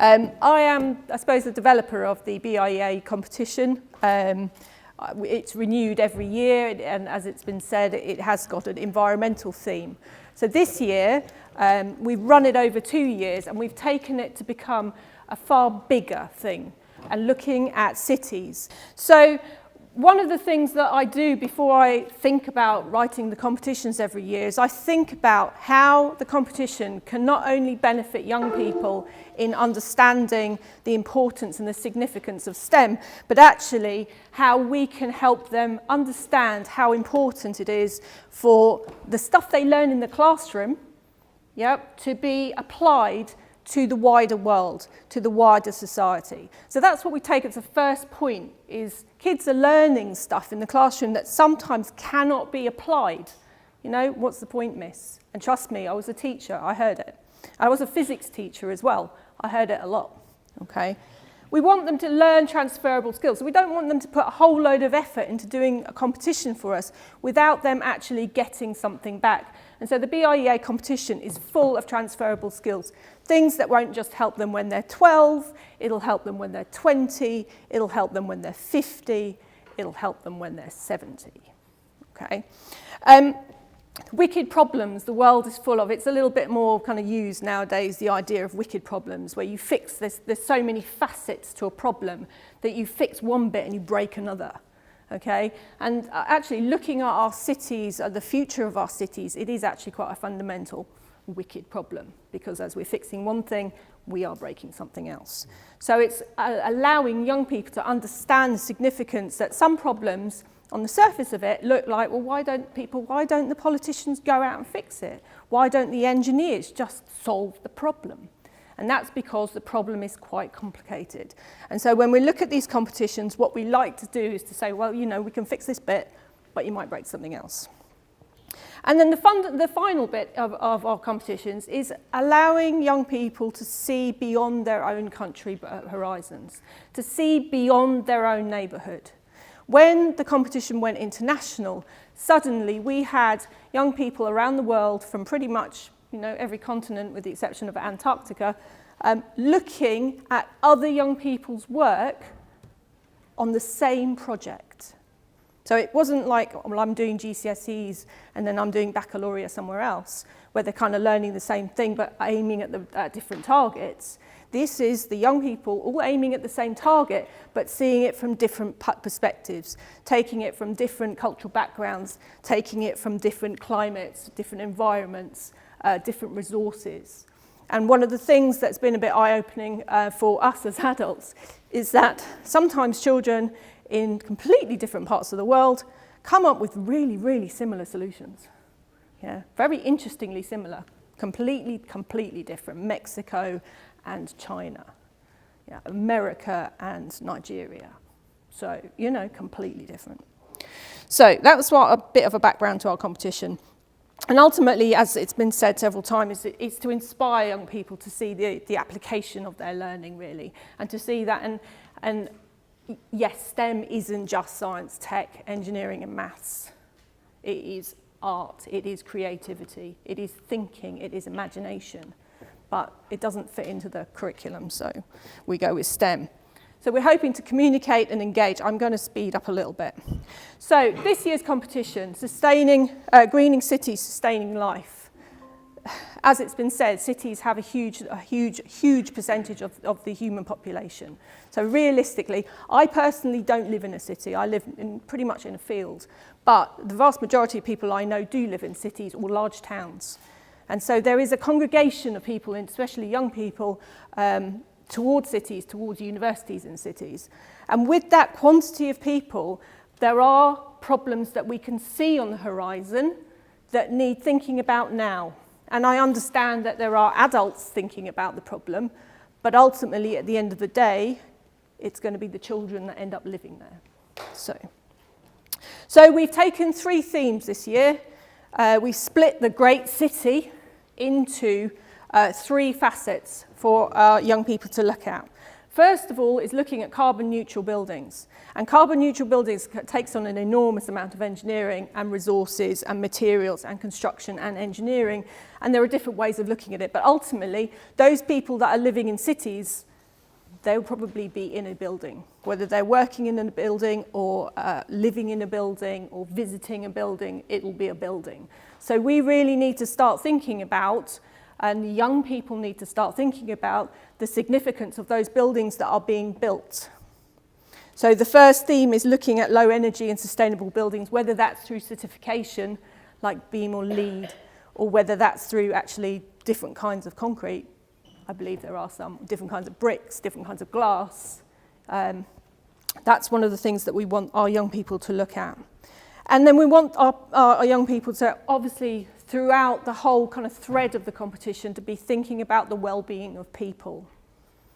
I am, I suppose, the developer of the BIEA competition. It's renewed every year, and as it's been said, it has got an environmental theme. So this year, we've run it over 2 years, and we've taken it to become a far bigger thing, and looking at cities. So one of the things that I do before I think about writing the competitions every year is I think about how the competition can not only benefit young people in understanding the importance and the significance of STEM, but actually how we can help them understand how important it is for the stuff they learn in the classroom, to be applied to the wider world, to the wider society. So that's what we take as the first point, is kids are learning stuff in the classroom that sometimes cannot be applied. You know, what's the point, miss? And trust me, I was a teacher, I heard it. I was a physics teacher as well, I heard it a lot, okay? We want them to learn transferable skills. So we don't want them to put a whole load of effort into doing a competition for us without them actually getting something back. And so the BIEA competition is full of transferable skills. Things that won't just help them when they're 12, it'll help them when they're 20, it'll help them when they're 50, it'll help them when they're 70, okay? Wicked problems, the world is full of. It's a little bit more kind of used nowadays, the idea of wicked problems, where you fix this, there's so many facets to a problem that you fix one bit and you break another. Okay, and actually looking at our cities, at the future of our cities, it is actually quite a fundamental wicked problem, because as we're fixing one thing, we are breaking something else. So it's allowing young people to understand the significance that some problems on the surface of it look like, well, why don't the politicians go out and fix it? Why don't the engineers just solve the problem? And that's because the problem is quite complicated. And so when we look at these competitions, what we like to do is to say, well, you know, we can fix this bit, but you might break something else. And then the final bit of our competitions is allowing young people to see beyond their own country horizons, to see beyond their own neighbourhood. When the competition went international, suddenly we had young people around the world from pretty much, you know, every continent with the exception of Antarctica, looking at other young people's work on the same project. So it wasn't like, well, I'm doing GCSEs and then I'm doing baccalaureate somewhere else, where they're kind of learning the same thing but aiming at different targets. This is the young people all aiming at the same target, but seeing it from different perspectives, taking it from different cultural backgrounds, taking it from different climates, different environments, different resources. And one of the things that's been a bit eye-opening for us as adults is that sometimes children in completely different parts of the world come up with really, really similar solutions. Yeah, very interestingly similar, completely different. Mexico and China, yeah, America and Nigeria. So, you know, completely different. So that was what a bit of a background to our competition. And ultimately, as it's been said several times, it's to inspire young people to see the application of their learning, really, and to see that. And yes, STEM isn't just science, tech, engineering and maths. It is art, it is creativity, it is thinking, it is imagination. But it doesn't fit into the curriculum, so we go with STEM. So we're hoping to communicate and engage. I'm going to speed up a little bit. So this year's competition, greening cities, sustaining life. As it's been said, cities have a huge percentage of the human population. So realistically, I personally don't live in a city. I live pretty much in a field. But the vast majority of people I know do live in cities or large towns. And so there is a congregation of people, especially young people, towards cities, towards universities in cities. And with that quantity of people, there are problems that we can see on the horizon that need thinking about now. And I understand that there are adults thinking about the problem, but ultimately, at the end of the day, it's going to be the children that end up living there. So we've taken 3 themes this year. We split the great city into 3 facets for our young people to look at. First of all is looking at carbon neutral buildings. And carbon neutral buildings takes on an enormous amount of engineering and resources and materials and construction and engineering. And there are different ways of looking at it. But ultimately, those people that are living in cities they'll probably be in a building, whether they're working in a building or living in a building or visiting a building, it will be a building. So we really need to start thinking about, and the young people need to start thinking about, the significance of those buildings that are being built. So the first theme is looking at low energy and sustainable buildings, whether that's through certification like BEAM or LEED, or whether that's through actually different kinds of concrete. I believe there are some different kinds of bricks, different kinds of glass. That's one of the things that we want our young people to look at. And then we want our young people to, obviously, throughout the whole kind of thread of the competition, to be thinking about the well-being of people.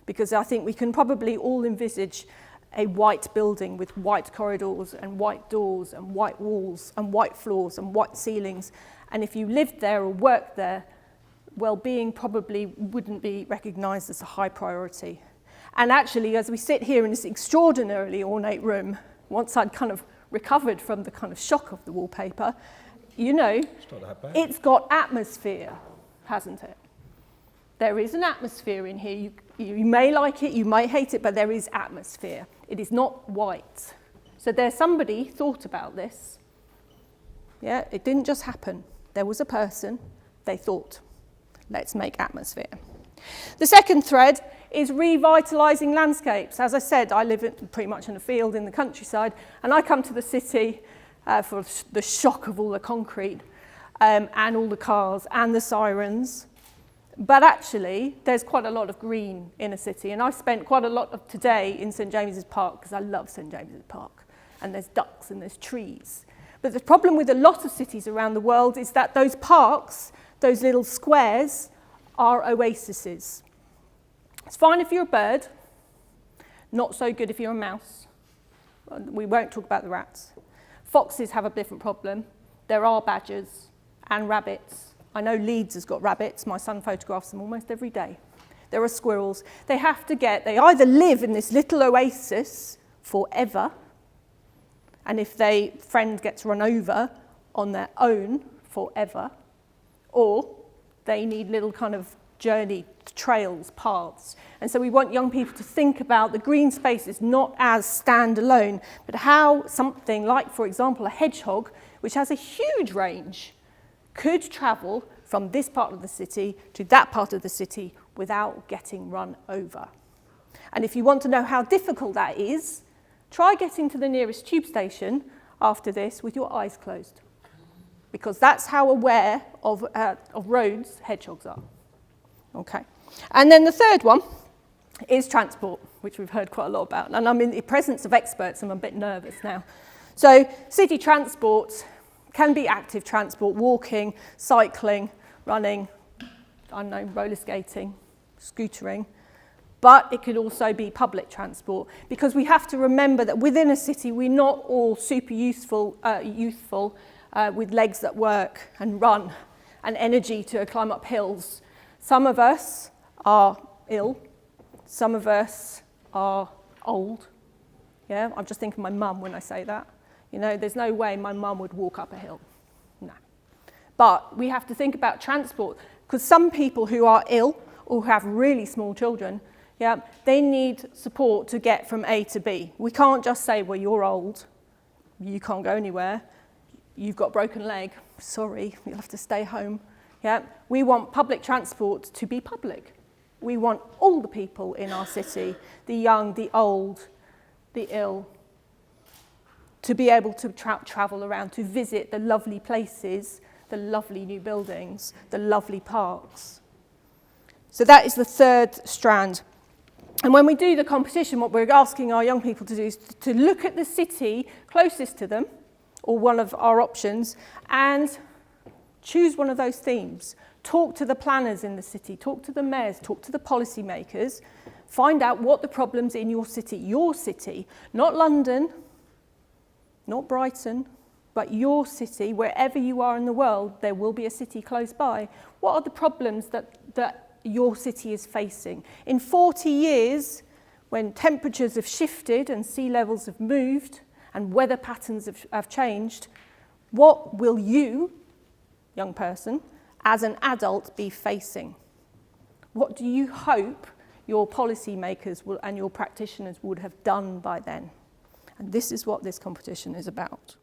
Because I think we can probably all envisage a white building with white corridors and white doors and white walls and white floors and white ceilings. And if you lived there or worked there, well-being probably wouldn't be recognised as a high priority. And actually, as we sit here in this extraordinarily ornate room, once I'd kind of recovered from the kind of shock of the wallpaper, you know, it's got atmosphere, hasn't it? There is an atmosphere in here. You may like it, you might hate it, but there is atmosphere. It is not white. So there's somebody thought about this. Yeah, it didn't just happen. There was a person, they thought, let's make atmosphere. The second thread is revitalising landscapes. As I said, I live pretty much in a field in the countryside, and I come to the city for the shock of all the concrete and all the cars and the sirens. But actually, there's quite a lot of green in a city, and I spent quite a lot of today in St James's Park, because I love St James's Park, and there's ducks and there's trees. But the problem with a lot of cities around the world is that those parks, those little squares, are oases. It's fine if you're a bird, not so good if you're a mouse. We won't talk about the rats. Foxes have a different problem. There are badgers and rabbits. I know Leeds has got rabbits. My son photographs them almost every day. There are squirrels. They either live in this little oasis forever, and if their friend gets run over on their own forever, or they need little kind of journey trails, paths. And so we want young people to think about the green spaces not as standalone, but how something like, for example, a hedgehog, which has a huge range, could travel from this part of the city to that part of the city without getting run over. And if you want to know how difficult that is, try getting to the nearest tube station after this with your eyes closed, because that's how aware of roads hedgehogs are. Okay. And then the third one is transport, which we've heard quite a lot about. And I'm in the presence of experts, and I'm a bit nervous now. So city transport can be active transport, walking, cycling, running, I don't know, roller skating, scootering. But it could also be public transport, because we have to remember that within a city, we're not all super youthful with legs that work and run and energy to climb up hills. Some of us are ill. Some of us are old. Yeah, I'm just thinking of my mum when I say that. You know, there's no way my mum would walk up a hill. No. But we have to think about transport, because some people who are ill or who have really small children, yeah, they need support to get from A to B. We can't just say, well, you're old, you can't go anywhere, you've got a broken leg, sorry, you'll have to stay home. Yeah, we want public transport to be public. We want all the people in our city, the young, the old, the ill, to be able to travel around, to visit the lovely places, the lovely new buildings, the lovely parks. So that is the third strand. And when we do the competition, what we're asking our young people to do is to look at the city closest to them, or one of our options, and choose one of those themes. Talk to the planners in the city, talk to the mayors, talk to the policymakers, find out what the problems in your city, not London, not Brighton, but your city, wherever you are in the world, there will be a city close by. What are the problems that your city is facing? In 40 years, when temperatures have shifted and sea levels have moved and weather patterns have changed, what will you, young person, as an adult be facing? What do you hope your policymakers and your practitioners would have done by then. And this is what this competition is about.